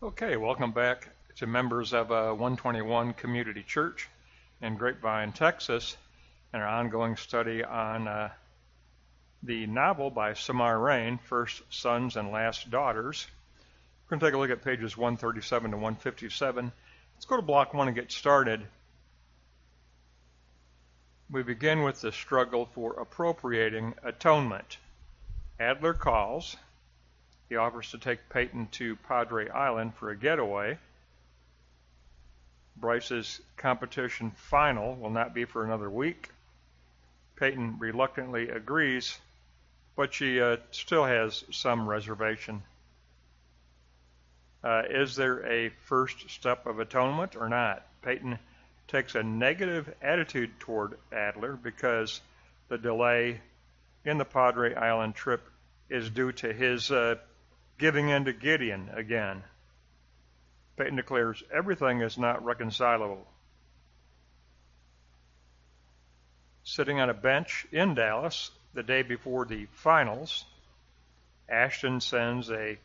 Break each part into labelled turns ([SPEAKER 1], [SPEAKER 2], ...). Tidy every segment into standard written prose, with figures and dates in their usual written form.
[SPEAKER 1] Okay, welcome back to members of 121 Community Church in Grapevine, Texas, and our ongoing study on the novel by Reine, First Sons and Last Daughters. We're going to take a look at pages 137 to 157. Let's go to block 1 and get started. We begin with the struggle for appropriating atonement. Adler calls. He offers to take Peyton to Padre Island for a getaway. Bryce's competition final will not be for another week. Peyton reluctantly agrees, but she still has some reservation. Is there a first step of atonement or not? Peyton takes a negative attitude toward Adler because the delay in the Padre Island trip is due to his giving in to Gideon again. Peyton declares everything is not reconcilable. Sitting on a bench in Dallas the day before the finals, Ashton sends an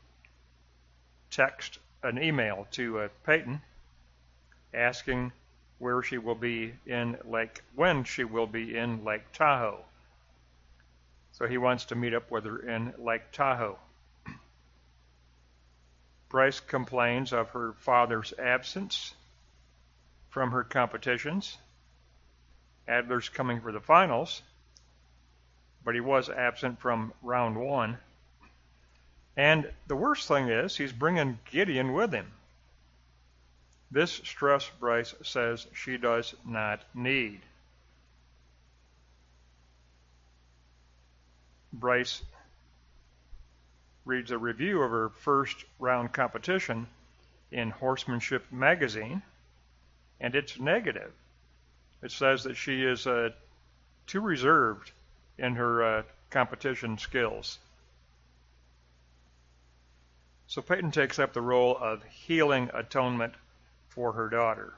[SPEAKER 1] email to Peyton asking when she will be in Lake Tahoe. So he wants to meet up with her in Lake Tahoe. Bryce complains of her father's absence from her competitions. Adler's coming for the finals, but he was absent from round 1. And the worst thing is, he's bringing Gideon with him. This stress, Bryce says, she does not need. Bryce reads a review of her first round competition in Horsemanship magazine, and it's negative. It says that she is too reserved in her competition skills. So Peyton takes up the role of healing atonement for her daughter.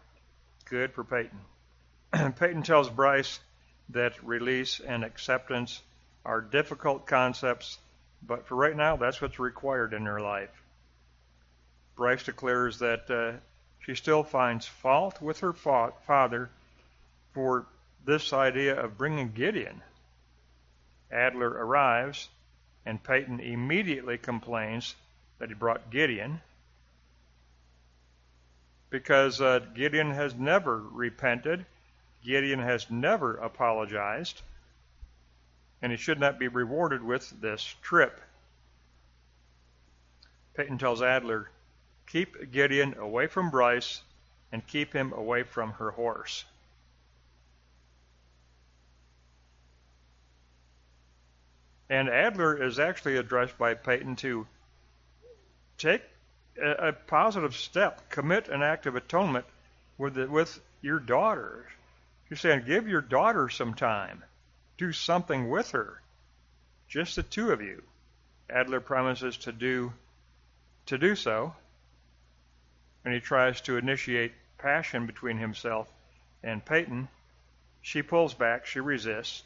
[SPEAKER 1] Good for Peyton. Peyton tells Bryce that release and acceptance are difficult concepts, but for right now, that's what's required in her life. Bryce declares that she still finds fault with her father for this idea of bringing Gideon. Adler arrives, and Peyton immediately complains that he brought Gideon because Gideon has never repented, Gideon has never apologized, and he should not be rewarded with this trip. Peyton tells Adler, keep Gideon away from Bryce and keep him away from her horse. And Adler is actually addressed by Peyton to take a positive step, commit an act of atonement with your daughter. She's saying, give your daughter some time. Do something with her. Just the two of you. Adler promises to do so, and he tries to initiate passion between himself and Peyton. She pulls back, she resists.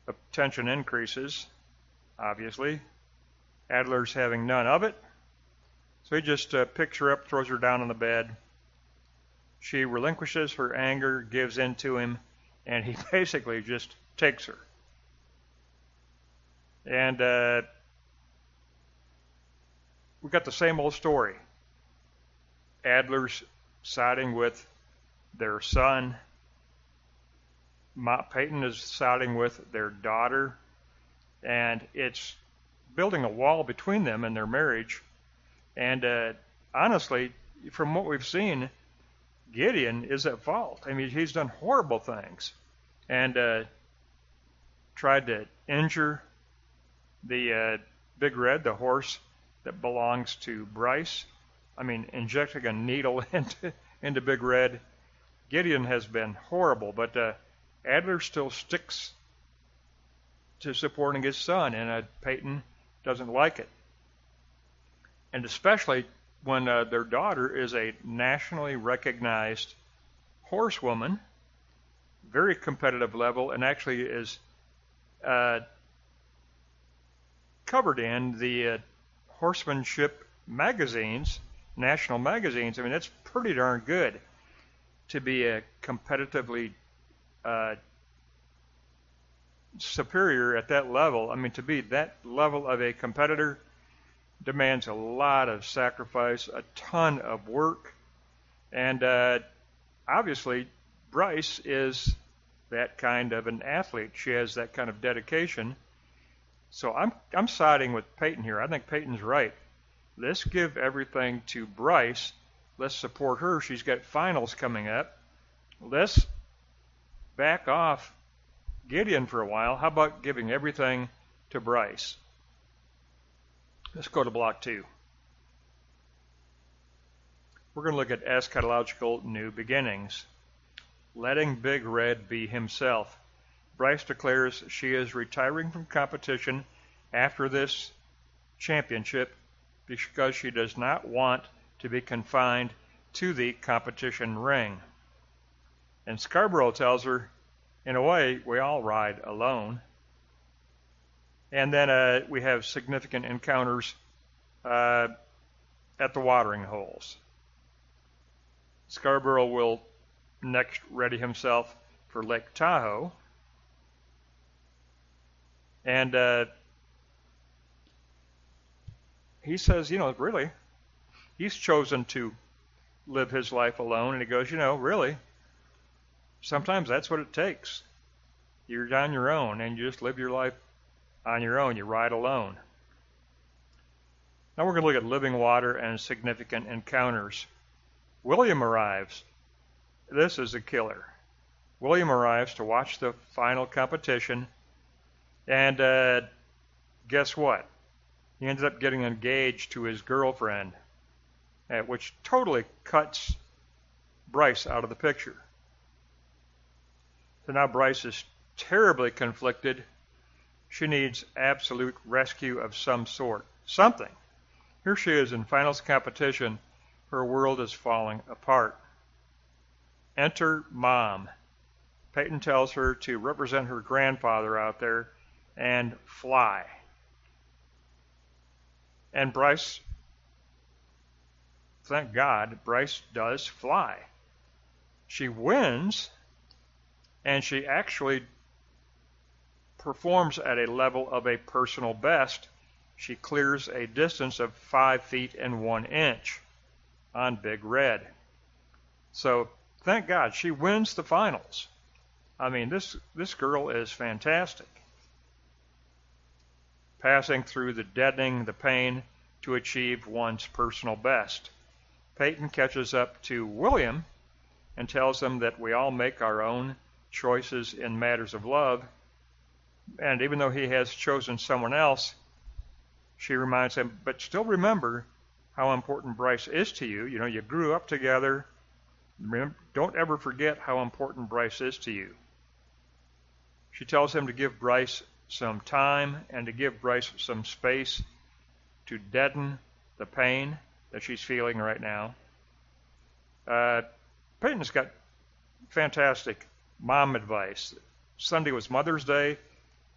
[SPEAKER 1] The tension increases, obviously. Adler's having none of it, so he just picks her up, throws her down on the bed. She relinquishes her anger, gives in to him, and he basically just takes her. And we've got the same old story. Adler's siding with their son. Peyton is siding with their daughter. And it's building a wall between them in their marriage. And honestly, from what we've seen, Gideon is at fault. I mean, he's done horrible things and tried to injure the Big Red, the horse that belongs to Bryce. I mean, injecting a needle into Big Red. Gideon has been horrible, but Adler still sticks to supporting his son, and Peyton doesn't like it. And especially when their daughter is a nationally recognized horsewoman, very competitive level, and actually is covered in the horsemanship magazines, national magazines. I mean, that's pretty darn good to be a competitively superior at that level. I mean, to be that level of a competitor demands a lot of sacrifice, a ton of work, and obviously Bryce is that kind of an athlete. She has that kind of dedication. So I'm siding with Peyton here. I think Peyton's right. Let's give everything to Bryce. Let's support her. She's got finals coming up. Let's back off Gideon for a while. How about giving everything to Bryce? Let's go to block 2. We're going to look at eschatological new beginnings. Letting Big Red be himself. Bryce declares she is retiring from competition after this championship because she does not want to be confined to the competition ring. And Scarborough tells her, in a way, we all ride alone. And then we have significant encounters at the watering holes. Scarborough will next ready himself for Lake Tahoe. And he says, really, he's chosen to live his life alone. And he goes, really, sometimes that's what it takes. You're on your own, and you just live your life on your own. You ride alone. Now we're going to look at living water and significant encounters. William arrives. This is a killer. William arrives to watch the final competition, and guess what? He ends up getting engaged to his girlfriend, which totally cuts Bryce out of the picture. So now Bryce is terribly conflicted. She needs absolute rescue of some sort. Something. Here she is in finals competition. Her world is falling apart. Enter Mom. Peyton tells her to represent her grandfather out there and fly. And Bryce, thank God, Bryce does fly. She wins, and she actually performs at a level of a personal best. She clears a distance of 5 feet and 1 inch on Big Red. So thank God she wins the finals. I mean, this girl is fantastic. Passing through the deadening, the pain, to achieve one's personal best. Peyton catches up to William and tells him that we all make our own choices in matters of love. And even though he has chosen someone else, she reminds him, but still remember how important Bryce is to you. You grew up together. Don't ever forget how important Bryce is to you. She tells him to give Bryce some time and to give Bryce some space to deaden the pain that she's feeling right now. Peyton's got fantastic mom advice. Sunday was Mother's Day.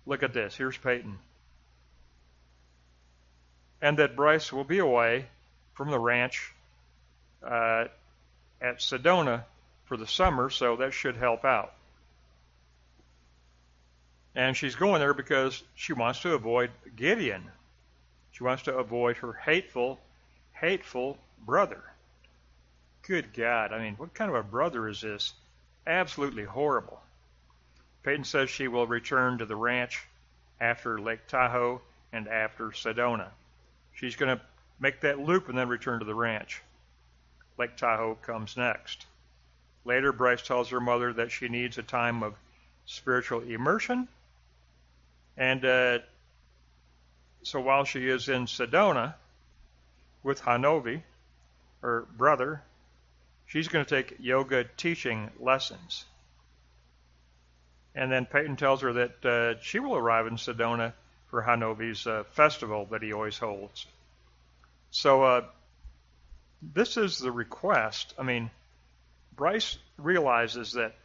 [SPEAKER 1] Look at this. Here's Peyton. And that Bryce will be away from the ranch at Sedona for the summer, so that should help out. And she's going there because she wants to avoid Gideon. She wants to avoid her hateful brother. Good God, I mean, what kind of a brother is this? Absolutely horrible. Peyton says she will return to the ranch after Lake Tahoe and after Sedona. She's going to make that loop and then return to the ranch. Lake Tahoe comes next. Later, Bryce tells her mother that she needs a time of spiritual immersion. And so while she is in Sedona with Hanovi, her brother, she's going to take yoga teaching lessons. And then Peyton tells her that she will arrive in Sedona for Hanovi's festival that he always holds. So this is the request. I mean, Bryce realizes that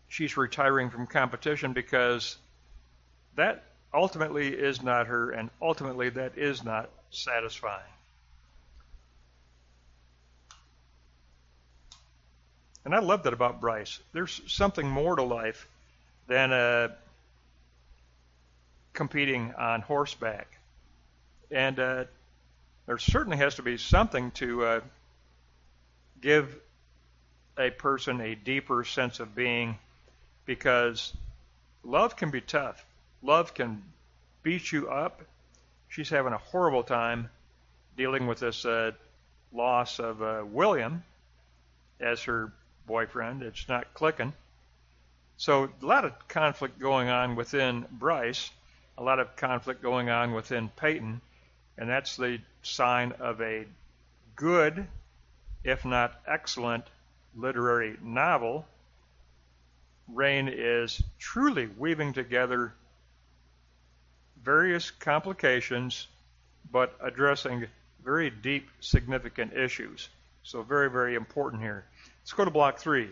[SPEAKER 1] she's retiring from competition because that ultimately is not her, and ultimately that is not satisfying. And I love that about Bryce. There's something more to life than competing on horseback. And there certainly has to be something to give a person a deeper sense of being, because love can be tough. Love can beat you up. She's having a horrible time dealing with this loss of William as her boyfriend. It's not clicking. So a lot of conflict going on within Bryce, a lot of conflict going on within Peyton, and that's the sign of a good, if not excellent, literary novel. Reine is truly weaving together various complications, but addressing very deep, significant issues. So very, very important here. Let's go to block 3.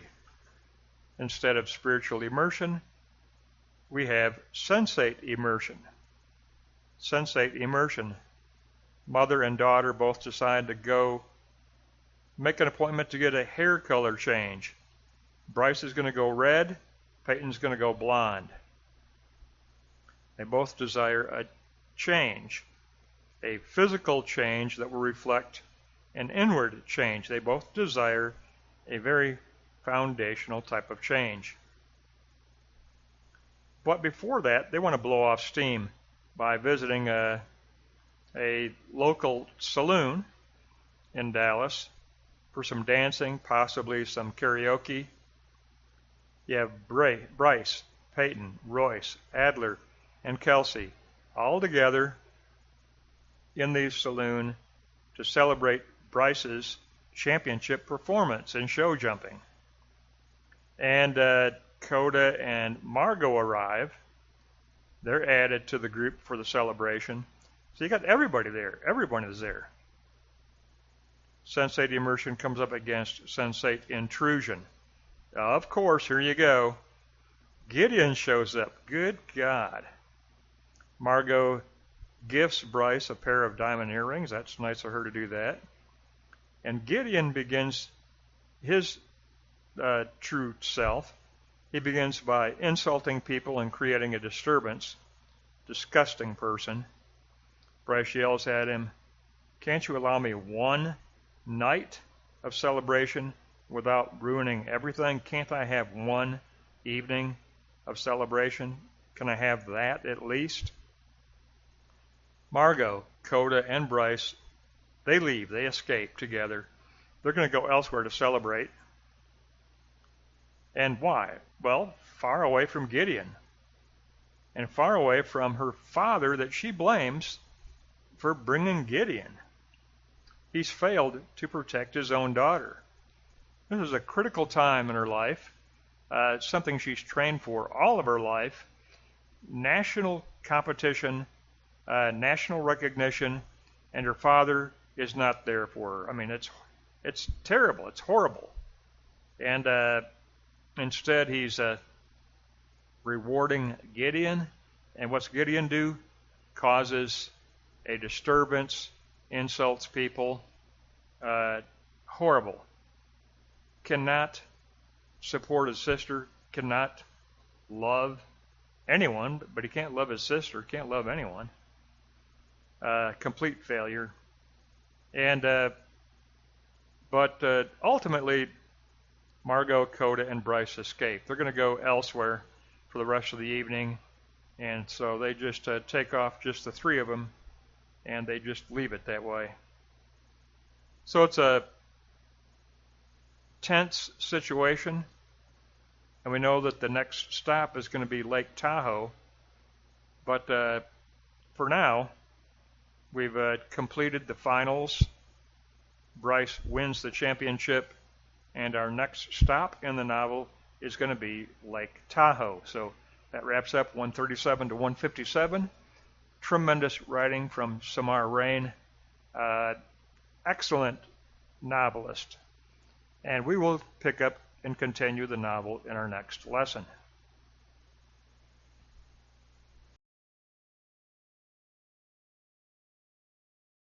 [SPEAKER 1] Instead of spiritual immersion, we have sensate immersion. Sensate immersion. Mother and daughter both decide to go make an appointment to get a hair color change. Bryce is going to go red, Peyton's going to go blonde. They both desire a change, a physical change that will reflect an inward change. They both desire a very foundational type of change. But before that, they want to blow off steam by visiting a local saloon in Dallas for some dancing, possibly some karaoke. You have Bryce, Peyton, Royce, Adler, and Kelsey all together in the saloon to celebrate Bryce's championship performance in show jumping. And Coda and Margot arrive. They're added to the group for the celebration. So you got everybody there. Everyone is there. Sensate immersion comes up against sensate intrusion. Of course, here you go. Gideon shows up. Good God. Margot gifts Bryce a pair of diamond earrings. That's nice of her to do that. And Gideon begins his true self. He begins by insulting people and creating a disturbance. Disgusting person. Bryce yells at him, "Can't you allow me one night of celebration without ruining everything? Can't I have one evening of celebration? Can I have that at least?" Margot, Coda, and Bryce, they leave. They escape together. They're going to go elsewhere to celebrate. And why? Well, far away from Gideon, and far away from her father that she blames for bringing Gideon. He's failed to protect his own daughter. This is a critical time in her life. It's something she's trained for all of her life. National competition, national recognition, and her father is not there for her. I mean, it's terrible. It's horrible. And instead, he's rewarding Gideon. And what's Gideon do? Causes a disturbance, insults people. Horrible. Cannot support his sister, cannot love anyone, but he can't love his sister, can't love anyone. Complete failure. And but ultimately, Margot, Coda, and Bryce escape. They're going to go elsewhere for the rest of the evening, and so they just take off, just the three of them, and they just leave it that way. So it's a tense situation, and we know that the next stop is going to be Lake Tahoe, but for now, we've completed the finals. Bryce wins the championship, and our next stop in the novel is going to be Lake Tahoe. So that wraps up 137 to 157. Tremendous writing from Samar Reine. Excellent novelist. And we will pick up and continue the novel in our next lesson.